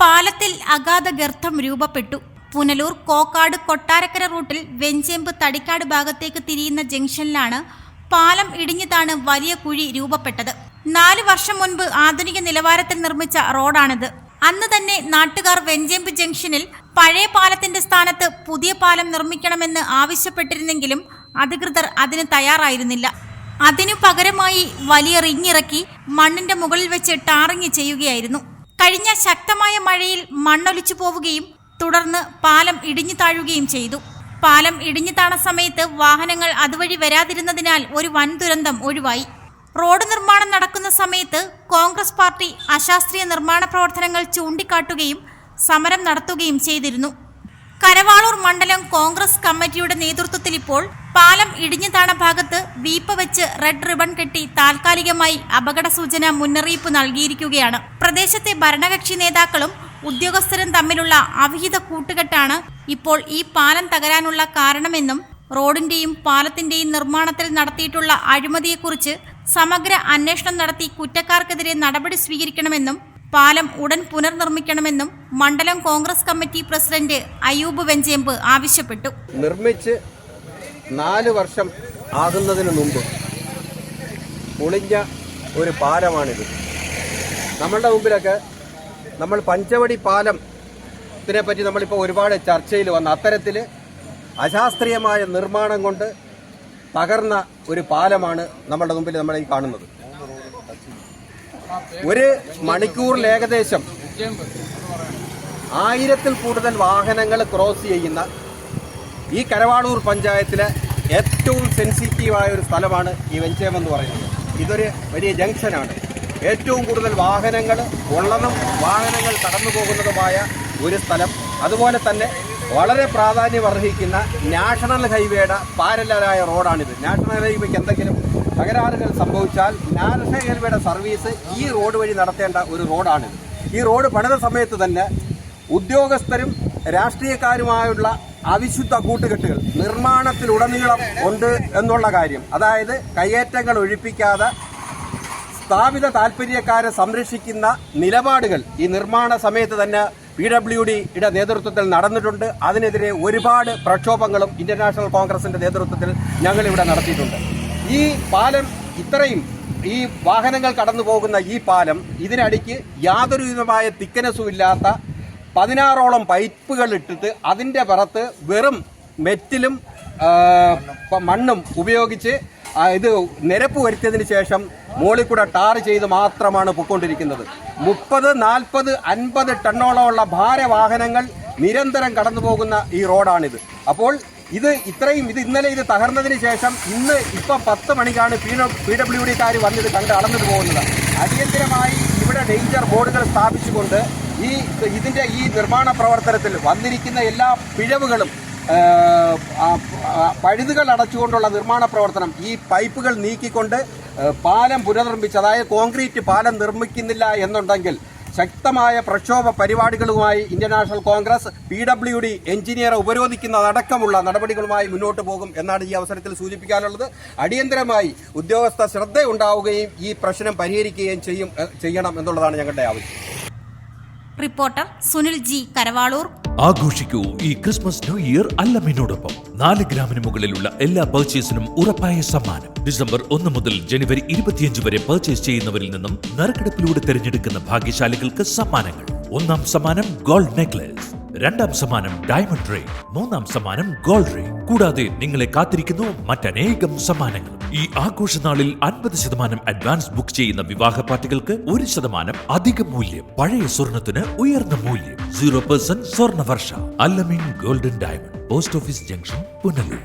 പാലത്തിൽ അഗാധ ഗർത്തം രൂപപ്പെട്ടു. പുനലൂർ കോക്കാട് കൊട്ടാരക്കര റൂട്ടിൽ വെഞ്ചേമ്പ് തടിക്കാട് ഭാഗത്തേക്ക് തിരിയുന്ന ജംഗ്ഷനിലാണ് പാലം ഇടിഞ്ഞതാണ് വലിയ കുഴി രൂപപ്പെട്ടത്. 4 വർഷം മുൻപ് ആധുനിക നിലവാരത്തിൽ നിർമ്മിച്ച റോഡാണിത്. അന്ന് തന്നെ നാട്ടുകാർ വെഞ്ചേമ്പ് ജംഗ്ഷനിൽ പഴയ പാലത്തിന്റെ സ്ഥാനത്ത് പുതിയ പാലം നിർമ്മിക്കണമെന്ന് ആവശ്യപ്പെട്ടിരുന്നെങ്കിലും അധികൃതർ അതിന് തയ്യാറായിരുന്നില്ല. അതിനു പകരമായി വലിയ റിങ്ങിറക്കി മണ്ണിന്റെ മുകളിൽ വെച്ച് ടാറിങ് ചെയ്യുകയായിരുന്നു. കഴിഞ്ഞ ശക്തമായ മഴയിൽ മണ്ണൊലിച്ചു പോവുകയും തുടർന്ന് പാലം ഇടിഞ്ഞു താഴുകയും ചെയ്തു. പാലം ഇടിഞ്ഞു താണ സമയത്ത് വാഹനങ്ങൾ അതുവഴി വരാതിരുന്നതിനാൽ ഒരു വൻ ദുരന്തം ഒഴിവായി. റോഡ് നിർമ്മാണം നടക്കുന്ന സമയത്ത് കോൺഗ്രസ് പാർട്ടി അശാസ്ത്രീയ നിർമ്മാണ പ്രവർത്തനങ്ങൾ ചൂണ്ടിക്കാട്ടുകയും സമരം നടത്തുകയും ചെയ്തിരുന്നു. കരവാളൂർ മണ്ഡലം കോൺഗ്രസ് കമ്മിറ്റിയുടെ നേതൃത്വത്തിൽ ഇപ്പോൾ പാലം ഇടിഞ്ഞു താണ ഭാഗത്ത് വീപ്പ വെച്ച് റെഡ് റിബൺ കെട്ടി താൽക്കാലികമായി അപകട സൂചന മുന്നറിയിപ്പ് നൽകിയിരിക്കുകയാണ്. പ്രദേശത്തെ ഭരണകക്ഷി നേതാക്കളും ഉദ്യോഗസ്ഥരും തമ്മിലുള്ള അവിഹിത കൂട്ടുകെട്ടാണ് ഇപ്പോൾ ഈ പാലം തകരാനുള്ള കാരണമെന്നും റോഡിന്റെയും പാലത്തിന്റെയും നിർമ്മാണത്തിൽ നടത്തിയിട്ടുള്ള അഴിമതിയെക്കുറിച്ച് സമഗ്ര അന്വേഷണം നടത്തി കുറ്റക്കാർക്കെതിരെ നടപടി സ്വീകരിക്കണമെന്നും പാലം ഉടൻ പുനർനിർമ്മിക്കണമെന്നും മണ്ഡലം കോൺഗ്രസ് കമ്മിറ്റി പ്രസിഡന്റ് അയ്യൂബ് വെഞ്ചേമ്പ് ആവശ്യപ്പെട്ടു. നിർമ്മിച്ച് 4 വർഷം ആകുന്നതിന് മുമ്പ് പൊളിഞ്ഞ ഒരു പാലമാണിത്. നമ്മളുടെ മുമ്പിലൊക്കെ നമ്മൾ പഞ്ചവടി പാലത്തിനെ പറ്റി നമ്മളിപ്പോൾ ഒരുപാട് ചർച്ചയിൽ വന്ന അത്തരത്തിൽ അശാസ്ത്രീയമായ നിർമ്മാണം കൊണ്ട് തകർന്ന ഒരു പാലമാണ് നമ്മളുടെ മുമ്പിൽ നമ്മൾ ഈ കാണുന്നത്. ഒരു മണിക്കൂറിൽ ഏകദേശം 1000-ൽ കൂടുതൽ വാഹനങ്ങൾ ക്രോസ് ചെയ്യുന്ന ഈ കരവാളൂർ പഞ്ചായത്തിലെ ഏറ്റവും സെൻസിറ്റീവായ ഒരു സ്ഥലമാണ് ഈ വെഞ്ചേമ്പ് എന്ന് പറയുന്നത്. ഇതൊരു വലിയ ജംഗ്ഷനാണ്. ഏറ്റവും കൂടുതൽ വാഹനങ്ങൾ ഉള്ളതും വാഹനങ്ങൾ കടന്നു പോകുന്നതുമായ ഒരു സ്ഥലം. അതുപോലെ തന്നെ വളരെ പ്രാധാന്യമർഹിക്കുന്ന നാഷണൽ ഹൈവേയുടെ പാരലലായ റോഡാണിത്. നാഷണൽ ഹൈവേക്ക് എന്തെങ്കിലും തകരാറുകൾ സംഭവിച്ചാൽ നാഷണൽ ഹൈവേയുടെ സർവീസ് ഈ റോഡ് വഴി നടത്തേണ്ട ഒരു റോഡാണിത്. ഈ റോഡ് പണിത സമയത്ത് തന്നെ ഉദ്യോഗസ്ഥരും രാഷ്ട്രീയക്കാരുമായുള്ള അവിശുദ്ധ കൂട്ടുകെട്ടുകൾ നിർമ്മാണത്തിലുടനീളം ഉണ്ട് എന്നുള്ള കാര്യം, അതായത് കയ്യേറ്റങ്ങൾ ഒഴിപ്പിക്കാതെ സ്ഥാപിത താൽപര്യക്കാരെ സംരക്ഷിക്കുന്ന നിലപാടുകൾ ഈ നിർമ്മാണ സമയത്ത് തന്നെ PWDയുടെ നേതൃത്വത്തിൽ നടന്നിട്ടുണ്ട്. അതിനെതിരെ ഒരുപാട് പ്രക്ഷോഭങ്ങളും ഇന്ത്യൻ നാഷണൽ കോൺഗ്രസിന്റെ നേതൃത്വത്തിൽ ഞങ്ങളിവിടെ നടത്തിയിട്ടുണ്ട്. ഈ പാലം ഇത്രയും ഈ വാഹനങ്ങൾ കടന്നു പോകുന്ന ഈ പാലം ഇതിനടിക്ക് യാതൊരു വിധമായ തിക്കനസും ഇല്ലാത്ത 16ഓളം പൈപ്പുകൾ ഇട്ടിട്ട് അതിൻ്റെ പുറത്ത് വെറും മെറ്റിലും മണ്ണും ഉപയോഗിച്ച് ഇത് നിരപ്പ് വരുത്തിയതിന് ശേഷം മുകളിൽ കൂടെ ടാർ ചെയ്ത് മാത്രമാണ് പൊയ്ക്കൊണ്ടിരിക്കുന്നത്. 30, 40, 50 ടണ്ണോളമുള്ള ഭാരവാഹനങ്ങൾ നിരന്തരം കടന്നു പോകുന്ന ഈ റോഡാണിത്. അപ്പോൾ ഇത് ഇന്നലെ ഇത് തകർന്നതിന് ശേഷം ഇപ്പം 10 മണിക്കാണ് PWDക്കാർ വന്നിത് കണ്ട് അളന്നിട്ട് പോകുന്നത്. അടിയന്തരമായി ഇവിടെ ഡേഞ്ചർ ബോർഡുകൾ സ്ഥാപിച്ചുകൊണ്ട് ഇതിന്റെ ഈ നിർമ്മാണ പ്രവർത്തനത്തിൽ വന്നിരിക്കുന്ന എല്ലാ പിഴവുകളും പഴുതുകൾ അടച്ചുകൊണ്ടുള്ള നിർമ്മാണ പ്രവർത്തനം, ഈ പൈപ്പുകൾ നീക്കിക്കൊണ്ട് പാലം പുനർനിർമ്മിച്ച്, അതായത് കോൺക്രീറ്റ് പാലം നിർമ്മിക്കുന്നില്ല എന്നുണ്ടെങ്കിൽ ശക്തമായ പ്രക്ഷോഭ പരിപാടികളുമായി ഇന്ത്യൻ നാഷണൽ കോൺഗ്രസ് PWD എഞ്ചിനീയറെ ഉപരോധിക്കുന്നതടക്കമുള്ള നടപടികളുമായി മുന്നോട്ട് പോകും എന്നാണ് ഈ അവസരത്തിൽ സൂചിപ്പിക്കാനുള്ളത്. അടിയന്തരമായി ഉദ്യോഗസ്ഥ ശ്രദ്ധയുണ്ടാവുകയും ഈ പ്രശ്നം പരിഹരിക്കുകയും ചെയ്യണം എന്നുള്ളതാണ് ഞങ്ങളുടെ ആവശ്യം. റിപ്പോർട്ടർ സുനിൽ ജി, കരവാളൂർ. ആഘോഷിക്കൂ ഈ ക്രിസ്മസ് ന്യൂ ഇയർ അല്ലമിനോടൊപ്പം. 4 ഗ്രാമിന് മുകളിലുള്ള എല്ലാ പർച്ചേസിനും ഉറപ്പായ സമ്മാനം. ഡിസംബർ 1 മുതൽ ജനുവരി 25 വരെ പർച്ചേസ് ചെയ്യുന്നവരിൽ നിന്നും നറുക്കെടുപ്പിലൂടെ തിരഞ്ഞെടുക്കുന്ന ഭാഗ്യശാലികൾക്ക് സമ്മാനങ്ങൾ. 1ാം സമ്മാനം ഗോൾഡ് നെക്ലേസ്, 2ാം സമ്മാനം ഡയമണ്ട് റിംഗ്, 3ാം സമ്മാനം ഗോൾഡ് റിംഗ്. കൂടാതെ നിങ്ങളെ കാത്തിരിക്കുന്നു മറ്റനേകം സമ്മാനങ്ങൾ. ഈ ആഘോഷനാളിൽ 50% അഡ്വാൻസ് ബുക്ക് ചെയ്യുന്ന വിവാഹ പാർട്ടികൾക്ക് 1% അധിക മൂല്യം. പഴയ സ്വർണത്തിന് ഉയർന്ന മൂല്യം. 0% സ്വർണ്ണവർഷ. Al Ameen golden diamond, post office junction, Punalur.